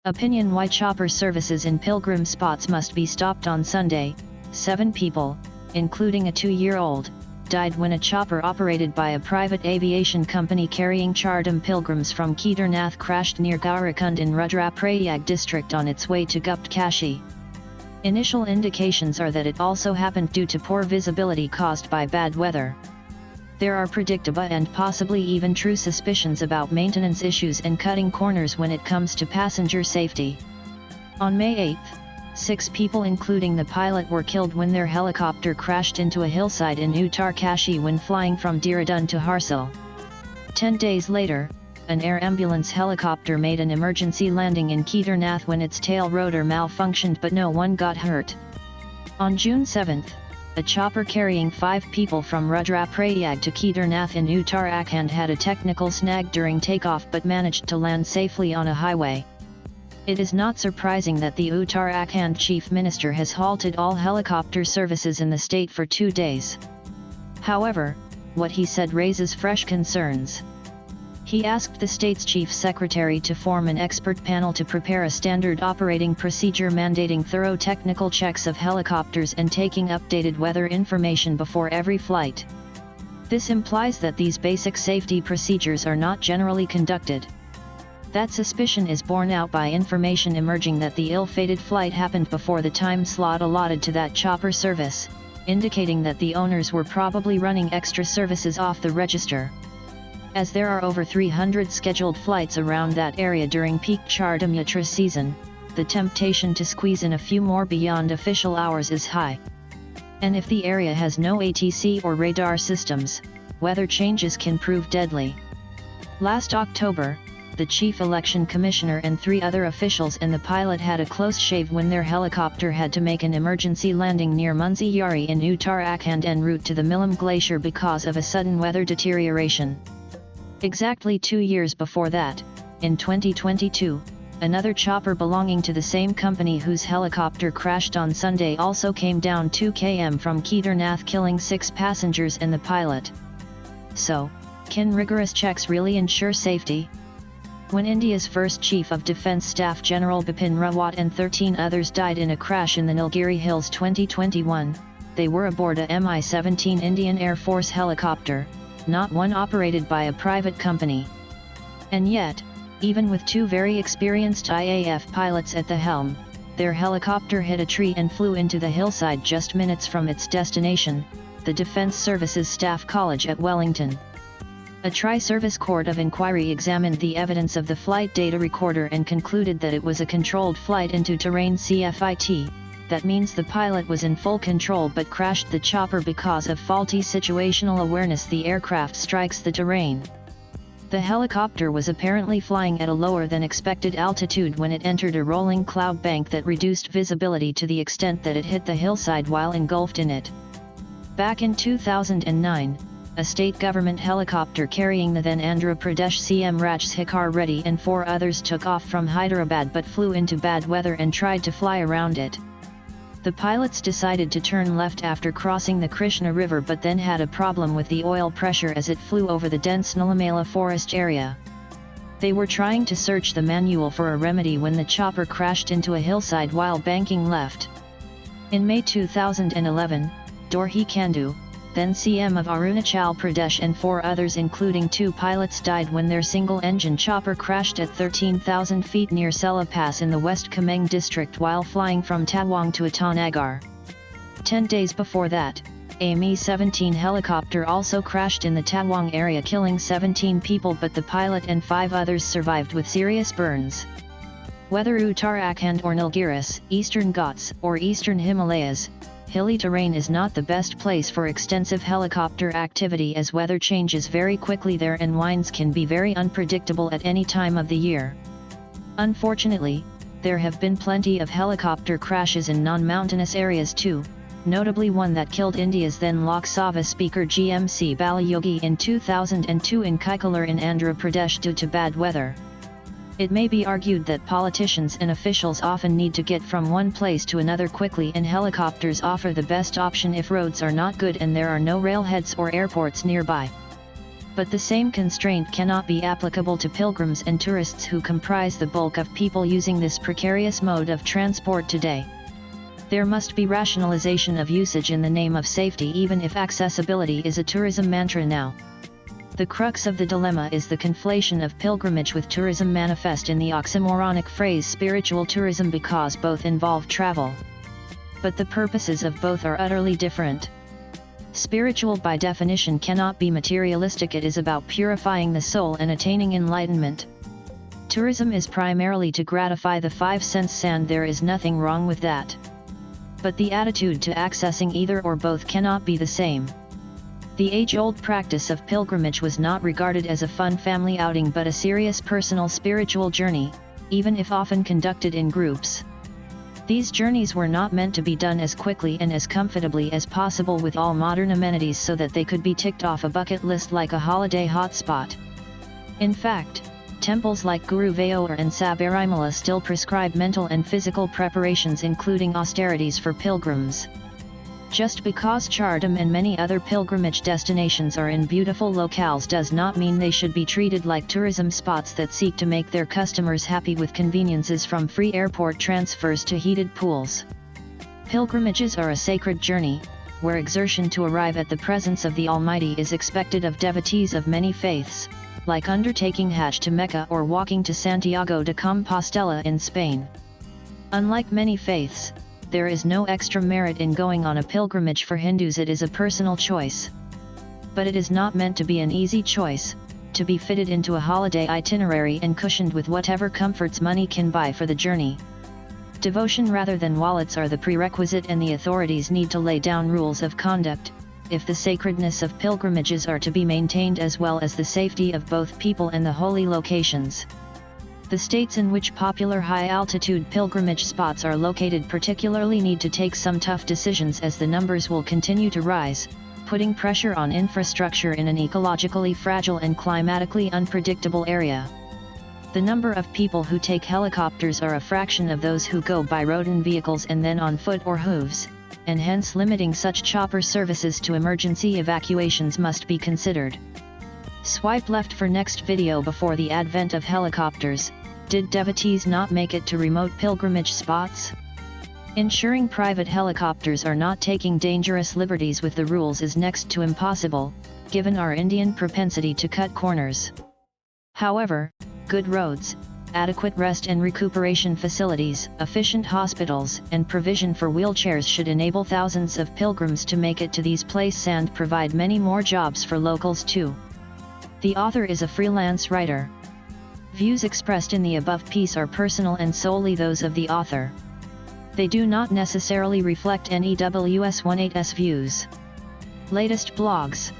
Opinion: why chopper services in Pilgrim spots must be stopped on Sunday. 7 people, including a 2-year-old, died when a chopper operated by a private aviation company carrying Chardam pilgrims from Kedarnath crashed near Gaurakund in Rudraprayag district on its way to Gupt Kashi. Initial indications are that it also happened due to poor visibility caused by bad weather. There are predictable and possibly even true suspicions about maintenance issues and cutting corners when it comes to passenger safety. On May 8, 6 people including the pilot were killed when their helicopter crashed into a hillside in Uttar Kashi when flying from Dehradun to Harsil. 10 days later, an air ambulance helicopter made an emergency landing in Kedarnath when its tail rotor malfunctioned but no one got hurt. On June 7, a chopper carrying 5 people from Rudraprayag to Kedarnath in Uttarakhand had a technical snag during takeoff but managed to land safely on a highway. It is not surprising that the Uttarakhand Chief Minister has halted all helicopter services in the state for 2 days. However, what he said raises fresh concerns. He asked the state's chief secretary to form an expert panel to prepare a standard operating procedure mandating thorough technical checks of helicopters and taking updated weather information before every flight. This implies that these basic safety procedures are not generally conducted. That suspicion is borne out by information emerging that the ill-fated flight happened before the time slot allotted to that chopper service, indicating that the owners were probably running extra services off the register. As there are over 300 scheduled flights around that area during peak Chardam Yatra season, the temptation to squeeze in a few more beyond official hours is high. And if the area has no ATC or radar systems, weather changes can prove deadly. Last October, the Chief Election Commissioner and 3 other officials and the pilot had a close shave when their helicopter had to make an emergency landing near Munsi Yari in Uttarakhand en route to the Milam Glacier because of a sudden weather deterioration. Exactly 2 years before that, in 2022, another chopper belonging to the same company whose helicopter crashed on Sunday also came down 2 km from Kedarnath, killing 6 passengers and the pilot. So, can rigorous checks really ensure safety? When India's first Chief of Defence Staff General Bipin Rawat and 13 others died in a crash in the Nilgiri Hills 2021, they were aboard a Mi-17 Indian Air Force helicopter, not one operated by a private company. And yet, even with 2 very experienced IAF pilots at the helm, their helicopter hit a tree and flew into the hillside just minutes from its destination, the Defence Services Staff College at Wellington. A tri-service court of inquiry examined the evidence of the flight data recorder and concluded that it was a controlled flight into terrain CFIT. That means the pilot was in full control but crashed the chopper because of faulty situational awareness. The aircraft strikes the terrain. The helicopter was apparently flying at a lower than expected altitude when it entered a rolling cloud bank that reduced visibility to the extent that it hit the hillside while engulfed in it. Back in 2009, a state government helicopter carrying the then Andhra Pradesh CM Rajshekhar Reddy and 4 others took off from Hyderabad but flew into bad weather and tried to fly around it. The pilots decided to turn left after crossing the Krishna River but then had a problem with the oil pressure as it flew over the dense Nilamela forest area. They were trying to search the manual for a remedy when the chopper crashed into a hillside while banking left. In May 2011, Dorhi Kandu, then CM of Arunachal Pradesh, and 4 others including 2 pilots died when their single-engine chopper crashed at 13,000 feet near Sela Pass in the West Kameng district while flying from Tawang to Itanagar. 10 days before that, a Mi-17 helicopter also crashed in the Tawang area killing 17 people but the pilot and 5 others survived with serious burns. Whether Uttarakhand or Nilgiris, Eastern Ghats, or Eastern Himalayas, hilly terrain is not the best place for extensive helicopter activity as weather changes very quickly there and winds can be very unpredictable at any time of the year. Unfortunately, there have been plenty of helicopter crashes in non-mountainous areas too, notably one that killed India's then Lok Sabha Speaker GMC Balayogi in 2002 in Kaikalur in Andhra Pradesh due to bad weather. It may be argued that politicians and officials often need to get from one place to another quickly and helicopters offer the best option if roads are not good and there are no railheads or airports nearby. But the same constraint cannot be applicable to pilgrims and tourists who comprise the bulk of people using this precarious mode of transport today. There must be rationalization of usage in the name of safety, even if accessibility is a tourism mantra now. The crux of the dilemma is the conflation of pilgrimage with tourism, manifest in the oxymoronic phrase spiritual tourism, because both involve travel. But the purposes of both are utterly different. Spiritual by definition cannot be materialistic, it is about purifying the soul and attaining enlightenment. Tourism is primarily to gratify the 5 senses, and there is nothing wrong with that. But the attitude to accessing either or both cannot be the same. The age-old practice of pilgrimage was not regarded as a fun family outing but a serious personal spiritual journey, even if often conducted in groups. These journeys were not meant to be done as quickly and as comfortably as possible with all modern amenities so that they could be ticked off a bucket list like a holiday hotspot. In fact, temples like Guruvayur and Sabarimala still prescribe mental and physical preparations, including austerities for pilgrims. Just because Chardam and many other pilgrimage destinations are in beautiful locales does not mean they should be treated like tourism spots that seek to make their customers happy with conveniences from free airport transfers to heated pools. Pilgrimages are a sacred journey, where exertion to arrive at the presence of the Almighty is expected of devotees of many faiths, like undertaking Hajj to Mecca or walking to Santiago de Compostela in Spain. Unlike many faiths, there is no extra merit in going on a pilgrimage. For Hindus it is a personal choice. But it is not meant to be an easy choice, to be fitted into a holiday itinerary and cushioned with whatever comforts money can buy for the journey. Devotion rather than wallets are the prerequisite, and the authorities need to lay down rules of conduct, if the sacredness of pilgrimages are to be maintained as well as the safety of both people and the holy locations. The states in which popular high-altitude pilgrimage spots are located particularly need to take some tough decisions, as the numbers will continue to rise, putting pressure on infrastructure in an ecologically fragile and climatically unpredictable area. The number of people who take helicopters are a fraction of those who go by road and vehicles and then on foot or hooves, and hence limiting such chopper services to emergency evacuations must be considered. Swipe left for next video. Before the advent of helicopters, did devotees not make it to remote pilgrimage spots? Ensuring private helicopters are not taking dangerous liberties with the rules is next to impossible, given our Indian propensity to cut corners. However, good roads, adequate rest and recuperation facilities, efficient hospitals, and provision for wheelchairs should enable thousands of pilgrims to make it to these places and provide many more jobs for locals too. The author is a freelance writer. Views expressed in the above piece are personal and solely those of the author. They do not necessarily reflect NEWS18's views. Latest blogs.